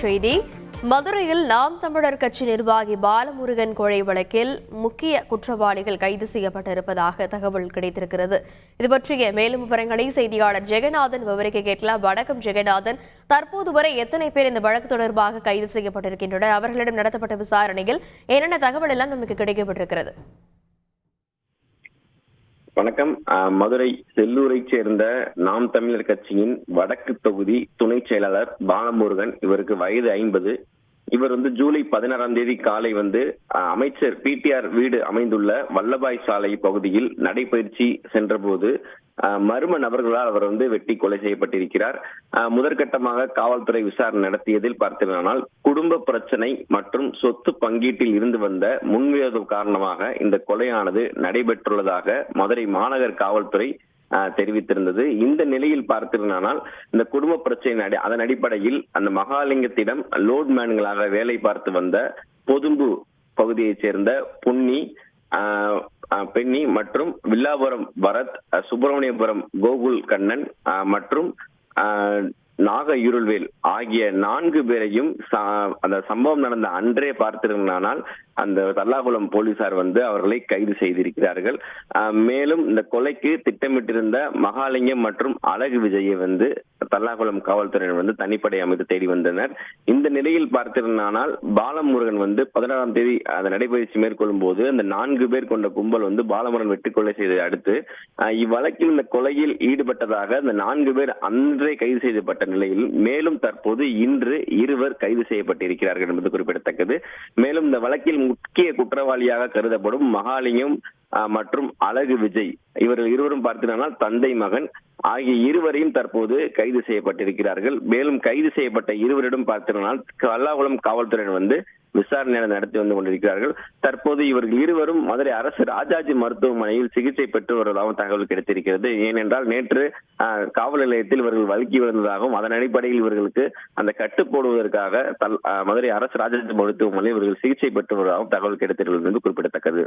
செய்தி. மதுரையில் நாம் தமிழர் கட்சி நிர்வாகி பாலமுருகன் கொலை வழக்கில் முக்கிய குற்றவாளிகள் கைது செய்யப்பட்டிருப்பதாக தகவல் கிடைத்திருக்கிறது. இது பற்றிய மேலும் விவரங்களை செய்தியாளர் ஜெகநாதன் விவரிக்க கேட்கலாம். வணக்கம் ஜெகநாதன், தற்போது வரை எத்தனை பேர் இந்த வழக்கு தொடர்பாக கைது செய்யப்பட்டிருக்கின்றனர்? அவர்களிடம் நடத்தப்பட்ட விசாரணையில் என்னென்ன தகவல் எல்லாம் நமக்கு கிடைக்கப்பட்டிருக்கிறது? வணக்கம். மதுரை செல்லூரை சேர்ந்த நாம் தமிழர் கட்சியின் வடக்கு தொகுதி துணை செயலாளர் பாலமுருகன். இவருக்கு வயது 50. இவர் ஜூலை 16ஆம் தேதி காலை அமைச்சர் பிடிஆர் வீடு அமைந்துள்ள வல்லபாய் சாலை பகுதியில் நடைபயிற்சி சென்றபோது மர்ம நபர்களால் அவர் வெட்டி கொலை செய்யப்பட்டிருக்கிறார். முதற்கட்டமாக காவல்துறை விசாரணை நடத்தியதில் பார்த்தீர்களானால் குடும்ப பிரச்சனை மற்றும் சொத்து பங்கீட்டில் இருந்து வந்த முன்விரோதம் காரணமாக இந்த கொலையானது நடைபெற்றுள்ளதாக மதுரை மாநகர் காவல்துறை தெரிவித்திருந்தது. இந்த நிலையில் பார்த்தீர்களானால் இந்த குடும்ப பிரச்சனை அதன் அடிப்படையில் அந்த மகாலிங்கத்திடம் லோட் மேன்களாக வேலை பார்த்து வந்த பொதும்பு பகுதியைச் சேர்ந்த பெண்ணி மற்றும் வில்லாபுரம் பரத், சுப்பிரமணியபுரம் கோகுல் கண்ணன் மற்றும் நாக இருள்வேல் ஆகிய 4 பேரையும் அந்த சம்பவம் நடந்த அன்றே பார்த்தீர்களானால் அந்த தல்லாகுளம் போலீசார் அவர்களை கைது செய்திருக்கிறார்கள். மேலும் இந்த கொலைக்கு திட்டமிட்டிருந்த மகாலிங்கம் மற்றும் அழகு விஜயை தல்லாகுளம் காவல்துறையினர் தனிப்படை அமைத்து தேடி வந்தனர். இந்த நிலையில் பார்த்தீர்களானால் பாலமுருகன் 16ஆம் தேதி அந்த நடைபயிற்சி மேற்கொள்ளும் போது அந்த 4 பேர் கொண்ட கும்பல் பாலமுருகன் வெட்டி கொலை செய்ததை அடுத்து இவ்வழக்கில் இந்த கொலையில் ஈடுபட்டதாக அந்த 4 பேர் அன்றே கைது செய்யப்பட்ட நிலையில் மேலும் தற்போது இன்று 2 கைது செய்யப்பட்டிருக்கிறார்கள் என்பது குறிப்பிடத்தக்கது. மேலும் இந்த வழக்கில் முக்கிய குற்றவாளியாக கருதப்படும் மகாலிங்கம் மற்றும் அழகு விஜய் இவர்கள் இருவரும் பார்த்தீங்கன்னா தந்தை மகன் ஆகிய 2 தற்போது கைது செய்யப்பட்டிருக்கிறார்கள். மேலும் கைது செய்யப்பட்ட 2 பார்த்தீங்கன்னா தல்லாகுளம் காவல்துறையினர் விசாரணை நடத்தி கொண்டிருக்கிறார்கள். தற்போது இவர்கள் 2 மதுரை அரசு ராஜாஜி மருத்துவமனையில் சிகிச்சை பெற்று வருவதாகவும் தகவல் கிடைத்திருக்கிறது. ஏனென்றால் நேற்று காவல் நிலையத்தில் இவர்கள் வழுக்கி விழுந்ததாகவும் அதன் அடிப்படையில் இவர்களுக்கு அந்த கட்டு போடுவதற்காக மதுரை அரசு ராஜாஜி மருத்துவமனையில் இவர்கள் சிகிச்சை பெற்று வருவதாகவும் தகவல் கிடைத்திருக்கிறது என்று குறிப்பிடத்தக்கது.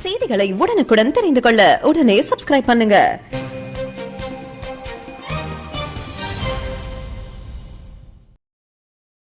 செய்திகளை உடனுக்குடன் தெரிந்து கொள்ள உடனே சப்ஸ்கிரைப் பண்ணுங்க.